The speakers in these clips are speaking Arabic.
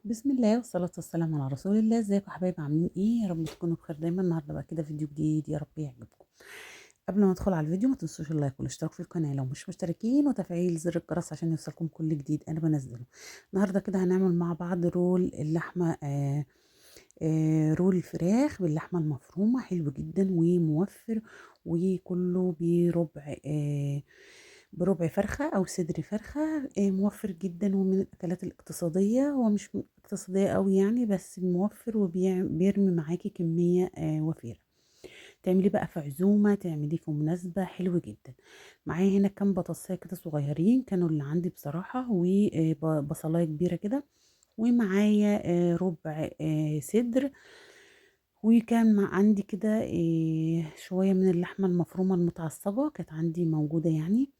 بسم الله والصلاة والسلام على رسول الله. ازيكم يا حبايبي؟ عاملين ايه؟ يا رب تكونوا بخير دايما. النهارده بقى كده فيديو جديد، يا رب يعجبكم. قبل ما ندخل على الفيديو ما تنسوش اللايك والاشتراك في القناة لو مش مشتركين، وتفعيل زر الجرس عشان يوصلكم كل جديد انا بنزله. النهارده كده هنعمل مع بعض رول اللحمة، رول الفراخ باللحمة المفرومة، حلو جدا وموفر، وكله بربع فرخة أو صدر فرخة. موفر جدا ومن الأكلات الاقتصادية. هو مش اقتصادية قوي يعني، بس موفر وبيرمي معاكي كمية وفيرة. تعمليه بقى في عزومة، تعمليه في مناسبة، حلو جدا. معايا هنا كام بطاطساية كده صغيرين كانوا اللي عندي بصراحة، وبصلاية كبيرة كده، ومعايا ربع صدر، وكان عندي كده شوية من اللحمة المفرومة المتعصبة كانت عندي موجودة يعني،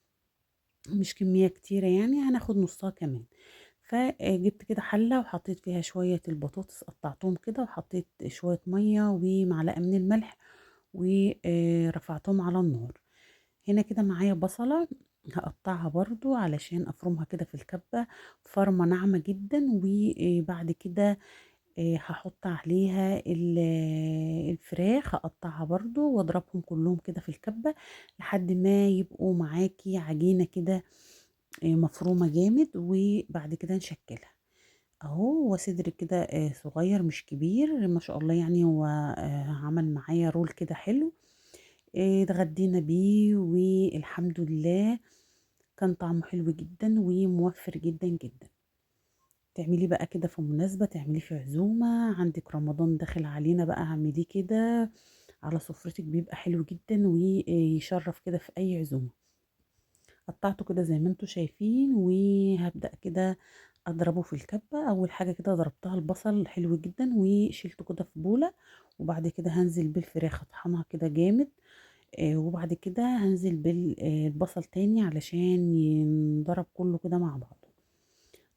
مش كمية كتيرة يعني، هناخد نصها كمان. فجبت كده حلة وحطيت فيها شوية البطاطس، قطعتهم كده وحطيت شوية مية ومعلقة من الملح، ورفعتهم على النار. هنا كده معايا بصلة هقطعها برضو علشان افرمها كده في الكبة، فرمة ناعمة جدا. وبعد كده هحط عليها الفراخ، هقطعها برضو واضربهم كلهم كده في الكبة لحد ما يبقوا معاكي عجينة كده مفرومة جامد. وبعد كده نشكلها اهو. هو صدر كده صغير مش كبير ما شاء الله يعني. هو عمل معايا رول كده حلو. اتغدينا بيه والحمد لله. كان طعمه حلو جدا وموفر جدا جدا. تعمليه بقى كده في مناسبة، تعمليه في عزومة عندك، رمضان داخل علينا بقى، اعمليه كده على سفرتك بيبقى حلو جدا ويشرف كده في اي عزومة. قطعته كده زي ما انتوا شايفين، وهبدأ كده اضربه في الكبة. اول حاجة كده ضربتها البصل حلو جدا وشيلته كده في بولة، وبعد كده هنزل بالفراخ اطحنها كده جامد. وبعد كده هنزل بالبصل تاني علشان ينضرب كله كده مع بعضه.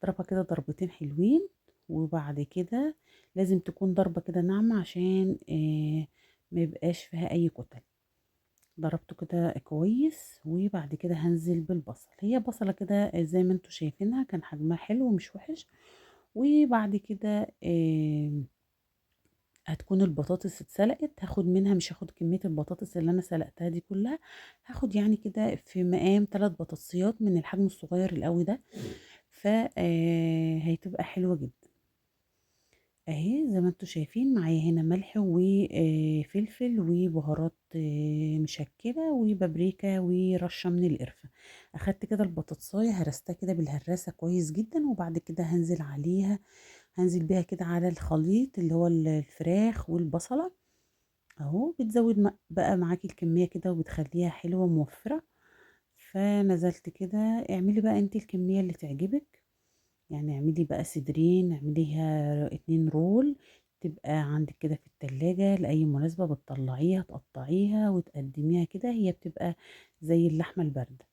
ضربها كده ضربتين حلوين. وبعد كده لازم تكون ضربة كده ناعمة عشان ما يبقاش فيها اي كتل. ضربته كده كويس، وبعد كده هنزل بالبصل. هي بصلة كده زي ما انتوا شايفينها، كان حجمها حلو ومش وحش. وبعد كده هتكون البطاطس اتسلقت، هاخد منها، مش هاخد كمية البطاطس اللي انا سلقتها دي كلها، هاخد يعني كده في مقام 3 بطاطسيات من الحجم الصغير القوي ده. هتبقى حلوة جدا. اهي زي ما انتوا شايفين معايا هنا ملح وفلفل وبهارات مشكلة وبابريكا ورشة من القرفة. اخدت كده البطاطساية هرستها كده بالهراسة كويس جدا، وبعد كده هنزل بيها كده على الخليط اللي هو الفراخ والبصلة. اهو بتزود بقى معاكي الكمية كده وبتخليها حلوة موفرة. فنزلت كده. اعملي بقى انت الكمية اللي تعجبك، يعني اعملي بقى صدرين، اعمليها 2 رول، تبقى عندك كده في التلاجة لأي مناسبة، بتطلعيها تقطعيها وتقدميها كده، هي بتبقى زي اللحمة الباردة.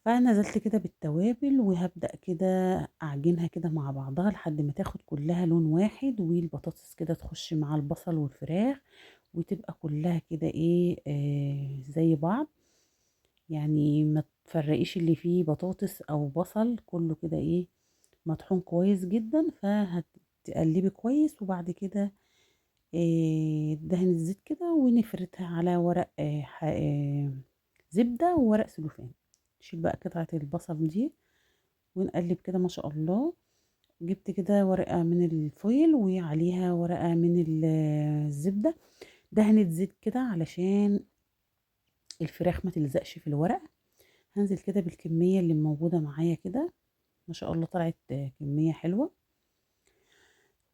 فنزلت كده بالتوابل وهبدأ كده أعجنها كده مع بعضها لحد ما تاخد كلها لون واحد، والبطاطس كده تخش مع البصل والفراخ، وتبقى كلها كده ايه زي بعض. يعني ما تفرقيش اللي فيه بطاطس او بصل، كله كده ايه مطحون كويس جدا. فهتقلبي كويس، وبعد كده دهن الزيت كده ونفردها على ورق زبدة وورق سلوفان. نشيل بقى قطعة البصل دي ونقلب كده ما شاء الله. جبت كده ورقة من الفويل وعليها ورقة من الزبدة، دهنة زيت كده علشان الفراخ ما تلزقش في الورق. هنزل كده بالكمية اللي موجودة معايا كده، ما شاء الله طلعت كمية حلوة.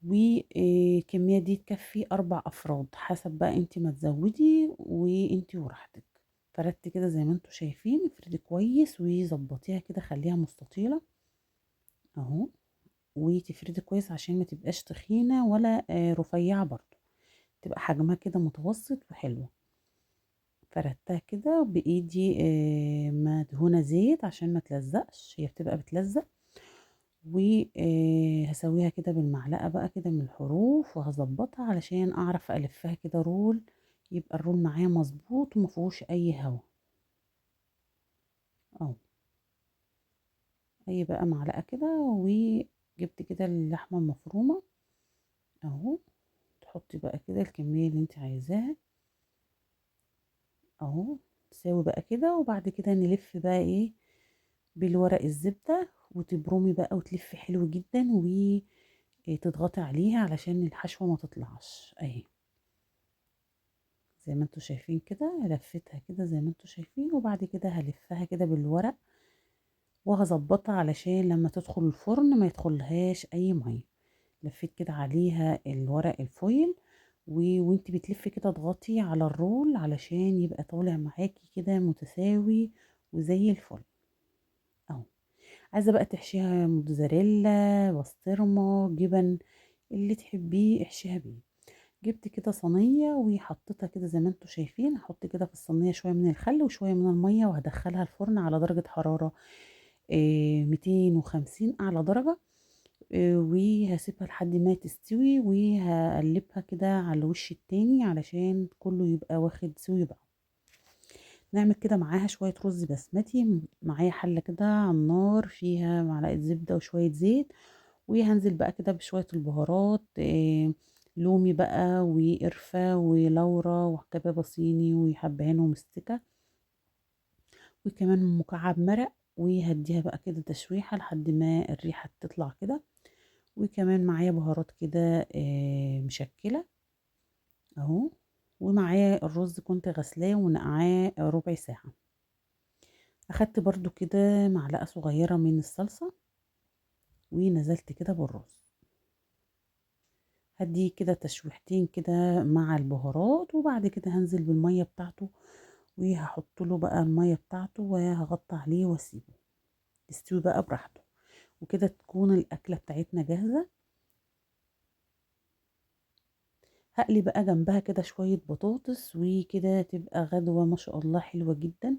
والكمية دي تكفي 4 أفراد، حسب بقى انتي ما تزودي وانتي وراحتك. فردت كده زي ما انتوا شايفين، افردي كويس وظبطيها كده، خليها مستطيلة اهو. وتفردي كويس عشان ما تبقاش تخينة ولا رفيعة برضو، تبقى حجمها كده متوسط وحلوة. فردتها كده بإيدي مدهونة زيت عشان ما تلزقش، هي بتبقى بتلزق. وهسويها كده بالمعلقة بقى كده من الحروف، وهظبطها علشان اعرف الفها كده رول، يبقى الرول معايا مظبوط ومفيهوش اي هوا. اهو، اي بقى معلقة كده جبت كده اللحمة المفرومة اهو، تحطي بقى كده الكمية اللي انت عايزاها اهو، تساوي بقى كده. وبعد كده نلف بقى ايه بالورق الزبدة، وتبرمي بقى وتلفي حلو جدا، وتضغطي عليها علشان الحشوة ما تطلعش اهي. زي ما انتوا شايفين كده لفتها كده زي ما انتوا شايفين، وبعد كده هلفها كده بالورق وهظبطها علشان لما تدخل الفرن ما يدخلهاش اي ميه. لفيت كده عليها الورق الفويل، وانت بتلفي كده اضغطي على الرول علشان يبقى طالع معاكي كده متساوي وزي الفل اهو. عايزه بقى تحشيها موتزاريلا، بسطرمه، جبن، اللي تحبيه احشيها بيه. جبت كده صينيه وحطيتها كده زي ما انتوا شايفين. هحط كده في الصينيه شويه من الخل وشويه من الميه، وهدخلها الفرن على درجه حراره 250 اعلى درجه. وهسيبها لحد ما تستوي، وهقلبها كده على الوش التاني علشان كله يبقى واخد سوي بقى. نعمل كده معاها شوية رز بسمتي. معايا حلة كده على النار فيها معلقة زبدة وشوية زيت، وهنزل بقى كده بشوية البهارات، لومي بقى وقرفة ولورا وكبابة صيني وحبهان ومستكة، وكمان مكعب مرق. وهديها بقى كده تشويحة لحد ما الريحة تطلع كده. وكمان معايا بهارات كده مشكلة اهو. ومعايا الرز كنت غسلاه ونقعاه ربع ساعة. اخدت برضو كده معلقة صغيرة من الصلصة ونزلت كده بالرز. هدي كده تشويحتين كده مع البهارات، وبعد كده هنزل بالمية بتاعته، وهحط له بقى المية بتاعته وهغطي عليه واسيبه يستوي بقى براحته. وكده تكون الأكلة بتاعتنا جاهزة. هقلي بقى جنبها كده شوية بطاطس، وكده تبقى غدوة ما شاء الله حلوة جدا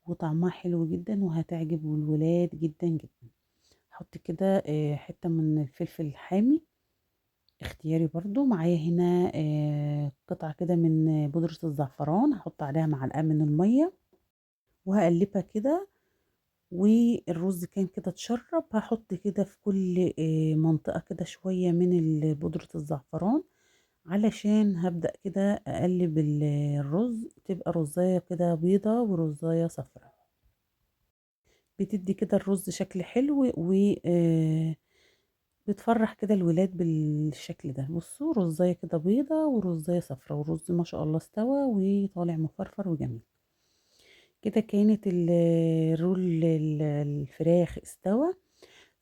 وطعمها حلو جدا وهتعجب الولاد جدا جدا. هحط كده حتة من الفلفل الحامي اختياري برضو. معايا هنا قطعة كده من بودرة الزعفران، هحط عليها معلقة من المية وهقلبها كده. والرز كان كده اتشرب، هحط كده في كل منطقة كده شوية من بودرة الزعفران علشان هبدأ كده أقلب الرز، تبقى رزاية كده بيضة ورزاية صفراء. بتدي كده الرز شكل حلو، و بتفرح كده الولاد بالشكل ده. بصوا رزاية كده بيضة ورزاية صفراء، والرز ما شاء الله استوى وطالع مفرفر وجميل. كده كانت الرول الفراخ استوى،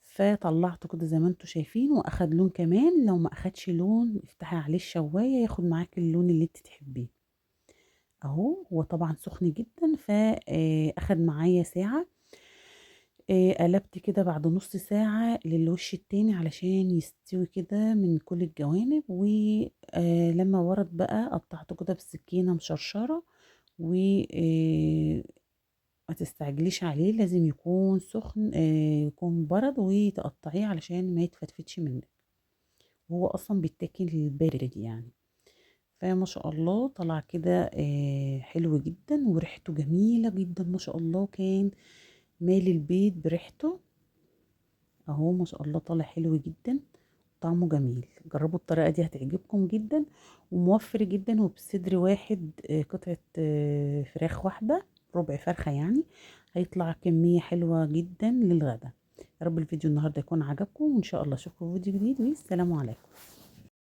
فطلعته كده زي ما انتوا شايفين، واخد لون كمان. لو ما اخدش لون افتحي عليه الشواية ياخد معاك اللون اللي انت تحبيه اهو. هو طبعا سخن جدا فاخد معايا ساعة. قلبت كده بعد نص ساعة للوش التاني علشان يستوي كده من كل الجوانب. ولما ورد بقى قطعته كده بالسكينة مشرشرة. و ما تستعجليش عليه، لازم يكون سخن، يكون برد وتقطعيه علشان ما يتفتفتش منك. وهو اصلا بيتاكل بارد يعني. فما شاء الله طلع كده حلو جدا وريحته جميلة جدا ما شاء الله. كان مالي البيت بريحته اهو ما شاء الله. طالع حلو جدا، طعمه جميل. جربوا الطريقة دي هتعجبكم جدا، وموفر جدا. وبصدر واحد قطعة فراخ واحدة، ربع فرخة يعني، هيطلع كمية حلوة جدا للغدا. يا رب الفيديو النهاردة يكون عجبكم، وإن شاء الله أشوفكم في فيديو جديد، والسلام عليكم.